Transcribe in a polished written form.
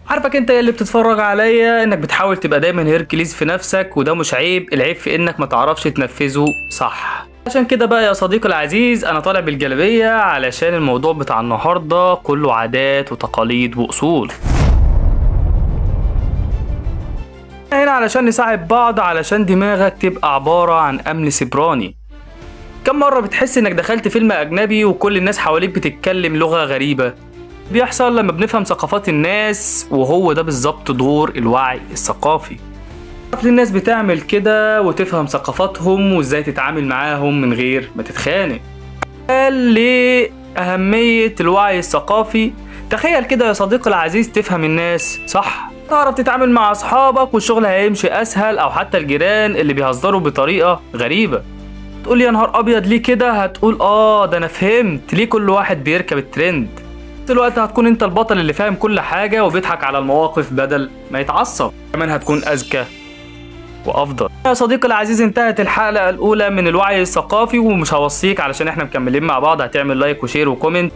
عارفك انت اللي بتتفرج عليا انك بتحاول تبقى دايما هيركليز في نفسك، وده مش عيب، العيب في انك ما تعرفش تنفذه صح. عشان كده بقى يا صديقي العزيز انا طالع بالجلابية علشان الموضوع بتاع النهاردة كله عادات وتقاليد واصول. هنا علشان نساعد بعض، علشان دماغك تبقى عبارة عن امن سيبراني. كم مرة بتحس انك دخلت فيلم اجنبي وكل الناس حواليك بتتكلم لغة غريبة؟ بيحصل لما بنفهم ثقافات الناس، وهو ده بالظبط دور الوعي الثقافي. تعرف ليه الناس بتعمل كده وتفهم ثقافاتهم وازاي تتعامل معاهم من غير ما تتخانق. قال ليه أهمية الوعي الثقافي؟ تخيل كده يا صديقي العزيز تفهم الناس صح، تعرف تتعامل مع أصحابك والشغل هيمشي أسهل، أو حتى الجيران اللي بيهزروا بطريقة غريبة. تقول يا نهار أبيض ليه كده؟ هتقول ده أنا فهمت ليه كل واحد بيركب الترند. دلوقتي هتكون انت البطل اللي فاهم كل حاجة وبيضحك على المواقف بدل ما يتعصب. كمان هتكون أذكى وأفضل. يا صديقي العزيز انتهت الحلقة الأولى من الوعي الثقافي، ومش هوصيك علشان احنا مكملين مع بعض، هتعمل لايك وشير وكومنت